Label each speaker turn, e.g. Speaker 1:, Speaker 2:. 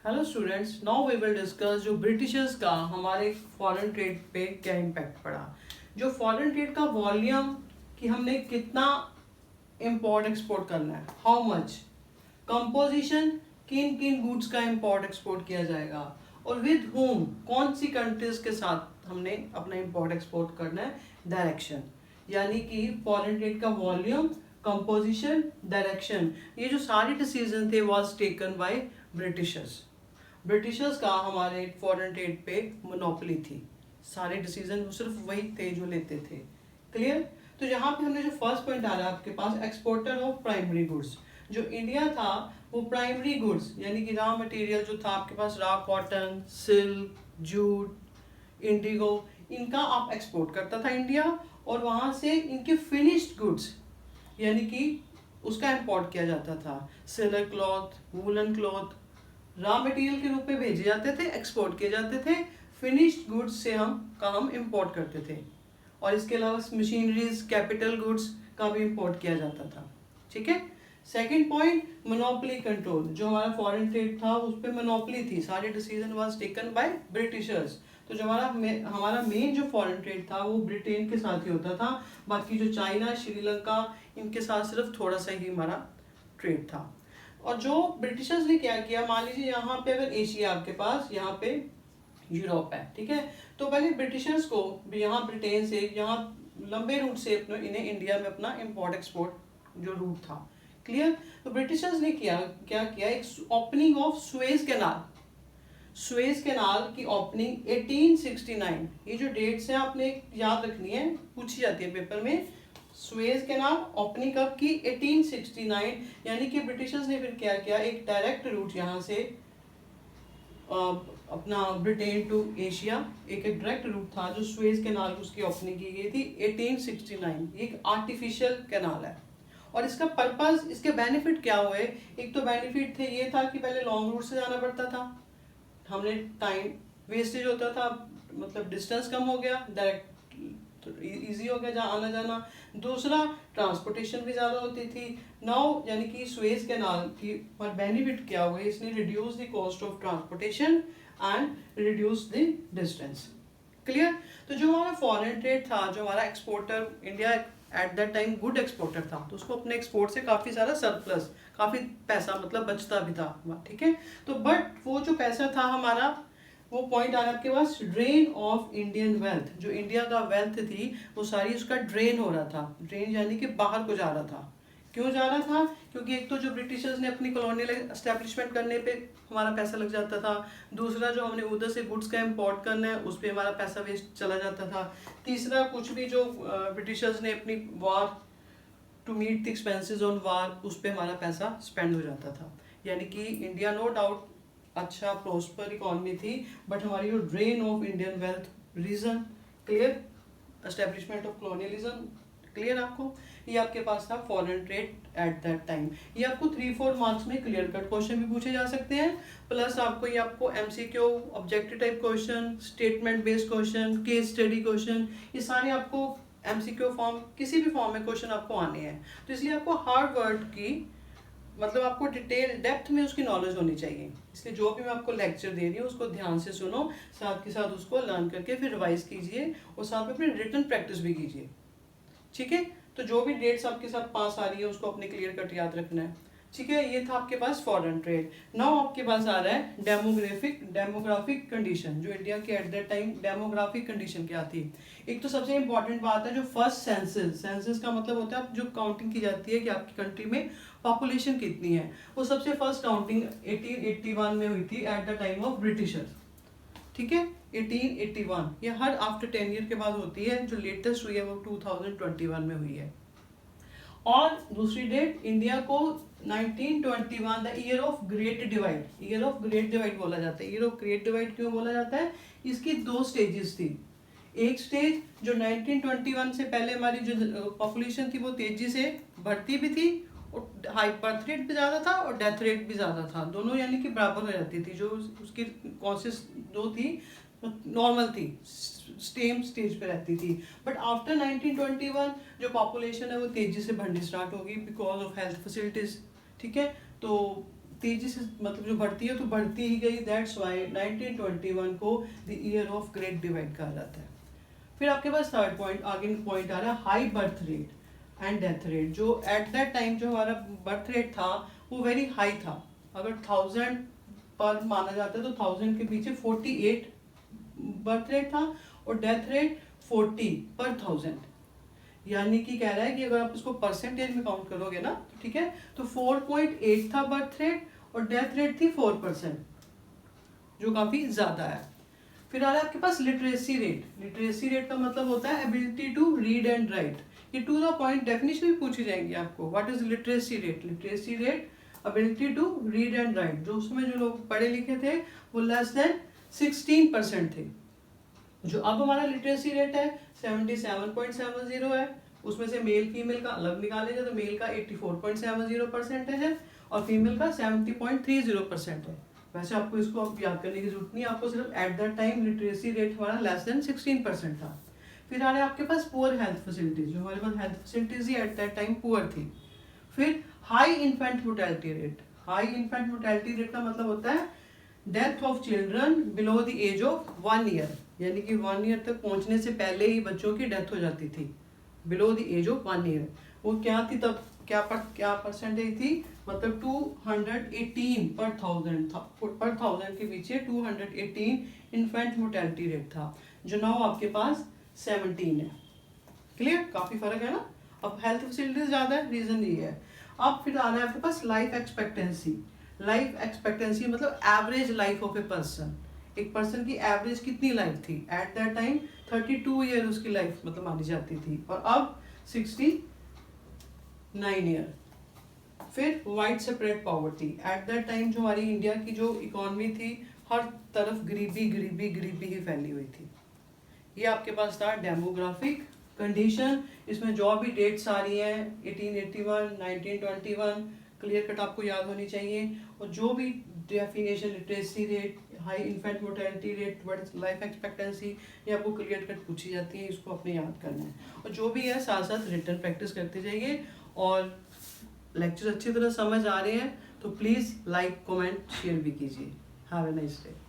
Speaker 1: Hello students, now we will discuss जो Britishers का हमारे फॉरेन ट्रेड पे क्या इम्पैक्ट पड़ा। जो फॉरेन ट्रेड का वॉल्यूम कि हमने कितना इंपोर्ट एक्सपोर्ट करना है, हाउ मच, कंपोजिशन, किन किन गुड्स का इंपोर्ट एक्सपोर्ट किया जाएगा और विद होम, कौन सी कंट्रीज के साथ हमने अपना इंपोर्ट एक्सपोर्ट करना है, डायरेक्शन, यानी कि फॉरेन ट्रेड का वॉल्यूम, कंपोजिशन, डायरेक्शन, ये जो सारे डिसीजन थे was taken by Britishers. Britishers का हमारे फॉरेन ट्रेड पे मोनोपोली थी, सारे डिसीजन सिर्फ वही थे जो लेते थे। क्लियर। तो यहाँ पे हमने जो फर्स्ट पॉइंट आ रहा है आपके पास, एक्सपोर्टर ऑफ प्राइमरी गुड्स। जो इंडिया था वो प्राइमरी गुड्स यानी कि रॉ मटेरियल जो था आपके पास, raw cotton, silk, jute, indigo, इनका आप एक्सपोर्ट करता था इंडिया, और वहां से इनके फिनिश्ड गुड्स यानी कि उसका इंपोर्ट किया जाता था। Silk cloth, woollen cloth raw material के रूप में भेजे जाते थे, एक्सपोर्ट किए जाते थे। फिनिश्ड गुड्स से हम इंपोर्ट करते थे, और इसके अलावा मशीनरीज, कैपिटल गुड्स का भी इंपोर्ट किया जाता था। ठीक है। Second point, monopoly control. जो हमारा फॉरेन ट्रेड था उस पर मोनोपोली थी, सारे decision was taken by Britishers. तो जो हमारा मेन जो फॉरेन ट्रेड था वो ब्रिटेन के साथ ही होता था, बाकी जो चाइना, श्रीलंका, इनके साथ सिर्फ थोड़ा सा ही हमारा ट्रेड था। और जो ब्रिटिशर्स ने क्या किया, मान लीजिए यहाँ पे अगर एशिया आपके पास, यहाँ पे यूरोप है, ठीक है, तो पहले ब्रिटिशर्स को यहाँ ब्रिटेन से, यहाँ लंबे रूट से इन्हें इंडिया में अपना इंपोर्ट एक्सपोर्ट जो रूट था। क्लियर। तो ब्रिटिशर्स ने क्या किया, एक opening of Suez canal, Suez canal की ओपनिंग 1869, ये जो डेट्स हैं आपने याद रखनी है, पूछी जाती है पेपर में। सुएज कैनाल ओपनिंग कब की, 1869, यानी कि ब्रिटिशर्स ने फिर क्या किया, एक डायरेक्ट रूट यहाँ से अपना ब्रिटेन टू एशिया, एक डायरेक्ट रूट था जो सुएज कैनाल, उसकी ओपनिंग की गई थी 1869। ये एक आर्टिफिशियल कैनाल है, और इसका पर्पस, इसके बेनिफिट क्या हुए। एक तो बेनिफिट थे ये था कि पहले लॉन्ग रूट से जाना पड़ता था, हमने टाइम वेस्टेज होता था, मतलब डिस्टेंस कम हो गया, डायरेक्ट इजी हो गया जहाँ आना जाना। दूसरा, ट्रांसपोर्टेशन भी ज़्यादा होती थी। नाउ यानी कि सुएज कैनाल की पर बेनिफिट क्या हुए, इसने reduce the cost of transportation and reduce the distance. Clear. तो जो हमारा फॉरेन ट्रेड था, जो हमारा exporter, India at that time good exporter था, तो उसको अपने एक्सपोर्ट से काफ़ी सारा सरप्लस, काफ़ी पैसा मतलब बचता भी था। ठीक है। तो बट वो जो पैसा था हमारा, वो पॉइंट आ रहा है आपके पास, ड्रेन ऑफ इंडियन वेल्थ। जो इंडिया का वेल्थ थी वो सारी उसका ड्रेन हो रहा था, ड्रेन यानी कि बाहर को जा रहा था। क्यों जा रहा था, क्योंकि एक तो जो ब्रिटिशर्स ने अपनी कॉलोनियल एस्टेब्लिशमेंट करने पे हमारा पैसा लग जाता था, दूसरा जो हमने उधर से गुड्स का इंपोर्ट करना है उस पर हमारा पैसा वेस्ट चला जाता था, तीसरा कुछ भी जो ब्रिटिशर्स ने अपनी war to meet the expenses on war, उस पर हमारा पैसा स्पेंड हो जाता था। यानी कि इंडिया नो डाउट अच्छा प्रोस्पर इकोनॉमी थी, बट हमारी जो drain of Indian wealth, reason clear, establishment of colonialism clear आपको, ये आपके पास था foreign trade at that time. ये आपको 3-4 मार्क्स में क्लियर कट क्वेश्चन भी पूछे जा सकते हैं, प्लस आपको ये आपको MCQ, objective type question, statement based question, case study question, ये सारे आपको एमसीक्यू फॉर्म, किसी भी फॉर्म में क्वेश्चन आपको आने हैं। तो इसलिए आपको हार्ड वर्ड की, मतलब आपको डिटेल डेप्थ में उसकी नॉलेज होनी चाहिए। इसलिए जो भी मैं आपको लेक्चर दे रही हूँ उसको ध्यान से सुनो, साथ के साथ उसको लर्न करके फिर रिवाइज कीजिए, और साथ में अपनी रिटन प्रैक्टिस भी कीजिए। ठीक है। तो जो भी डेट्स आपके साथ पास आ रही है उसको अपने क्लियर कट याद रखना है। ठीक है। ये था आपके पास फॉरेन ट्रेड। नाउ आपके पास आ रहा है डेमोग्राफिक कंडीशन। जो इंडिया के eight that time demographic condition क्या थी। एक तो सबसे इंपॉर्टेंट बात है जो फर्स्ट सेंसस, सेंसस का मतलब होता है जो काउंटिंग की जाती है कि आपकी कंट्री में पॉपुलेशन कितनी है, वो सबसे फर्स्ट काउंटिंग 1881 में हुई थी at the time of Britishers. ठीक है। 1881, ये हर आफ्टर 10 ईयर के बाद होती है, जो लेटेस्ट हुई है वो 2021 में हुई है। और दूसरी डेट, इंडिया को 1921 the year of great divide, year of great divide बोला जाता है। ईयर ऑफ ग्रेट डिवाइड क्यों बोला जाता है, इसकी 2 स्टेजेस थी। एक स्टेज जो 1921 से पहले हमारी जो पॉपुलेशन थी वो तेजी से बढ़ती भी थी, और हाई बर्थ रेट भी ज़्यादा था और डेथ रेट भी ज़्यादा था, दोनों यानी कि बराबर हो जाती थी। जो उसकी कॉसेस दो थी नॉर्मल थी, सेम स्टेज पे रहती थी। बट आफ्टर 1921 जो पॉपुलेशन है वो तेजी से बढ़नी स्टार्ट होगी बिकॉज ऑफ हेल्थ फैसिलिटीज। ठीक है। तो तेजी से मतलब जो बढ़ती है तो बढ़ती ही गई, दैट्स वाई 1921 को the year of great divide कहा जाता है। फिर आपके पास थर्ड पॉइंट आगे पॉइंट आ रहा है high birth rate and death rate. जो एट दैट टाइम जो हमारा बर्थ रेट था वो वेरी हाई था। अगर 1000 पर माना जाता है तो 1000 के पीछे 48 बर्थ रेट था और डेथ रेट 40 पर 1000। यानी कि कह रहा है कि अगर आप इसको परसेंटेज में काउंट करोगे ना, ठीक है, तो 4.8 था बर्थ रेट और डेथ रेट थी 4%, जो काफी ज्यादा है। फिर आ रहा है आपके पास लिटरेसी रेट। लिटरेसी रेट का मतलब होता है ability to read and write. ये टू द पॉइंट डेफिनेशन भी पूछी जाएंगी आपको। What is literacy rate? Literacy rate ability to read and write. जो उसमें जो लोग पढ़े लिखे थे वो लेस देन 16% थे। जो अब हमारा लिटरेसी रेट है 77.70 है। उसमें से मेल फीमेल का अलग निकालेंगे तो मेल का 84.70% है और फीमेल का 70.30% है। वैसे आपको इसको आप याद करने की जरूरत नहीं, आपको सिर्फ eight that time literacy rate हमारा लेस देन 16% था। फिर आ रहे हैं आपके पास पुअर हेल्थ फैसिलिटीज। जो हमारे पास हेल्थ फैसिलिटीज ही एट दैट टाइम पुअर थी। फिर high infant mortality rate. High infant mortality rate का मतलब होता है death of children below the age of 1 year. यानी कि 1 ईयर तक पहुंचने से पहले ही बच्चों की डेथ हो जाती थी, below the age of 1 year. वो क्या थी तब, क्या परसेंटेज थी, मतलब 218 पर 1000 था। पर 1000 के पीछे 218 इन्फेंट मोर्टेलिटी रेट था, जो नाउ आपके पास 17 है। क्लियर? काफी फर्क है ना। अब हेल्थ फैसिलिटीज ज्यादा है, रीजन ये है। अब फिर आ रहा है आपके पास लाइफ एक्सपेक्टेंसी। लाइफ एक्सपेक्टेंसी मतलब average life of a person. एक पर्सन की एवरेज कितनी लाइफ थी एट दैट टाइम? 32 ईयर उसकी लाइफ मतलब मानी जाती थी और अब 69 ईयर। फिर wide separate poverty. Eight that time जो हमारी इंडिया की जो इकोनॉमी थी, हर तरफ गरीबी गरीबी गरीबी ही फैली हुई थी। ये आपके पास था डेमोग्राफिक कंडीशन। इसमें जो भी डेट्स आ रही हैं 1881, 1921 क्लियर कट आपको याद होनी चाहिए। और जो भी definition literacy rate, high infant mortality rate, what life expectancy, ये आपको क्लियर कट पूछी जाती है, इसको अपने याद करना है। और जो भी है साथ साथ रिटर्न प्रैक्टिस करते जाइए। और लेक्चर अच्छी तरह समझ आ रहे हैं तो प्लीज़ लाइक कमेंट शेयर भी कीजिए। Have a nice day.